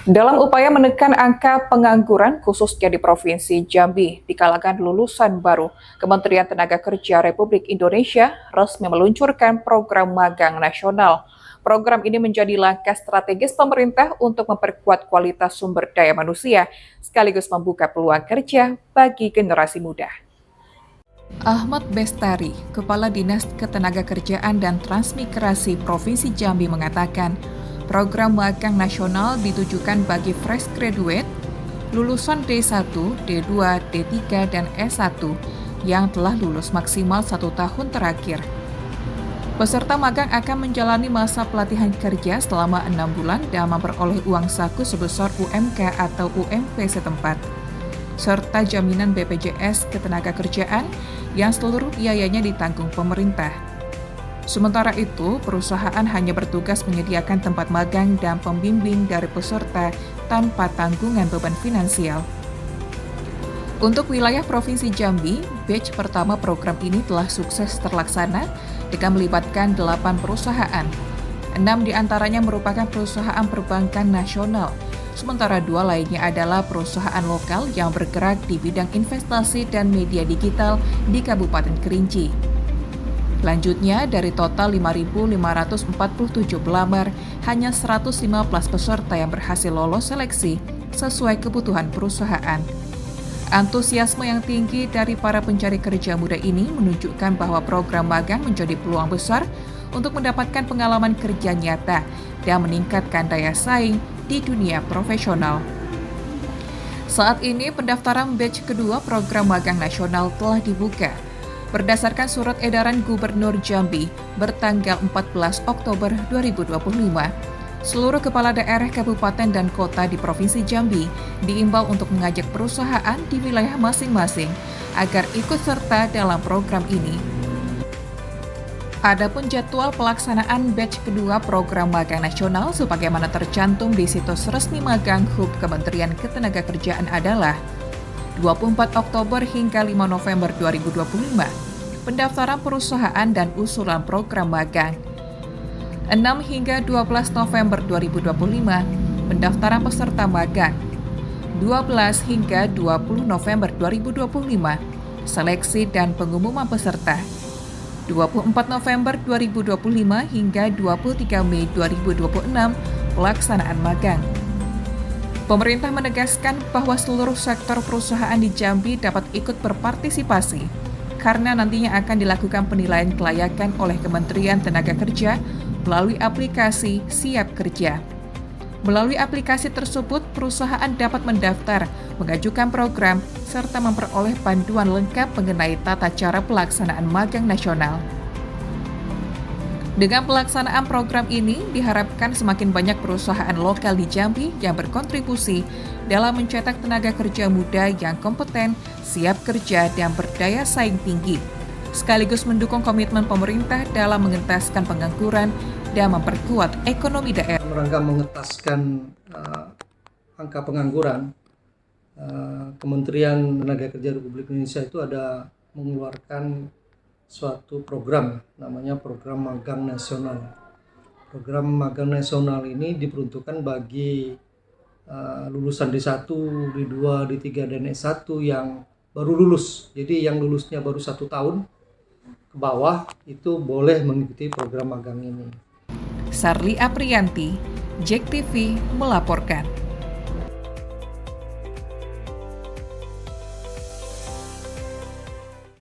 Dalam upaya menekan angka pengangguran khususnya di Provinsi Jambi di kalangan lulusan baru, Kementerian Tenaga Kerja Republik Indonesia resmi meluncurkan program magang nasional. Program ini menjadi langkah strategis pemerintah untuk memperkuat kualitas sumber daya manusia sekaligus membuka peluang kerja bagi generasi muda. Ahmad Bestari, Kepala Dinas Ketenagakerjaan dan Transmigrasi Provinsi Jambi mengatakan, program magang nasional ditujukan bagi fresh graduate, lulusan D1, D2, D3, dan S1 yang telah lulus maksimal 1 tahun terakhir. Peserta magang akan menjalani masa pelatihan kerja selama 6 bulan dan memperoleh uang saku sebesar UMK atau UMP setempat, serta jaminan BPJS Ketenagakerjaan yang seluruh biayanya ditanggung pemerintah. Sementara itu, perusahaan hanya bertugas menyediakan tempat magang dan pembimbing dari peserta tanpa tanggungan beban finansial. Untuk wilayah Provinsi Jambi, batch pertama program ini telah sukses terlaksana dengan melibatkan 8 perusahaan. 6 diantaranya merupakan perusahaan perbankan nasional, sementara 2 lainnya adalah perusahaan lokal yang bergerak di bidang investasi dan media digital di Kabupaten Kerinci. Selanjutnya, dari total 5.547 pelamar, hanya 115 peserta yang berhasil lolos seleksi sesuai kebutuhan perusahaan. Antusiasme yang tinggi dari para pencari kerja muda ini menunjukkan bahwa program magang menjadi peluang besar untuk mendapatkan pengalaman kerja nyata dan meningkatkan daya saing di dunia profesional. Saat ini, pendaftaran batch kedua program magang nasional telah dibuka. Berdasarkan surat edaran Gubernur Jambi bertanggal 14 Oktober 2025, seluruh kepala daerah kabupaten dan kota di Provinsi Jambi diimbau untuk mengajak perusahaan di wilayah masing-masing agar ikut serta dalam program ini. Adapun jadwal pelaksanaan batch kedua program magang nasional sebagaimana tercantum di situs resmi magang HUB Kementerian Ketenagakerjaan adalah 24 Oktober hingga 5 November 2025, pendaftaran perusahaan dan usulan program magang. 6 hingga 12 November 2025, pendaftaran peserta magang. 12 hingga 20 November 2025, seleksi dan pengumuman peserta. 24 November 2025 hingga 23 Mei 2026, pelaksanaan magang. Pemerintah menegaskan bahwa seluruh sektor perusahaan di Jambi dapat ikut berpartisipasi karena nantinya akan dilakukan penilaian kelayakan oleh Kementerian Tenaga Kerja melalui aplikasi Siap Kerja. Melalui aplikasi tersebut, perusahaan dapat mendaftar, mengajukan program, serta memperoleh panduan lengkap mengenai tata cara pelaksanaan magang nasional. Dengan pelaksanaan program ini, diharapkan semakin banyak perusahaan lokal di Jambi yang berkontribusi dalam mencetak tenaga kerja muda yang kompeten, siap kerja, dan berdaya saing tinggi, sekaligus mendukung komitmen pemerintah dalam mengentaskan pengangguran dan memperkuat ekonomi daerah. Rangka mengetaskan angka pengangguran, Kementerian Tenaga Kerja Republik Indonesia itu ada mengeluarkan suatu program, namanya program magang nasional. Program magang nasional ini diperuntukkan bagi lulusan D1, D2, D3, dan S1 yang baru lulus. Jadi yang lulusnya baru 1 tahun ke bawah itu boleh mengikuti program magang ini. Sarli Aprianti, JEK TV melaporkan.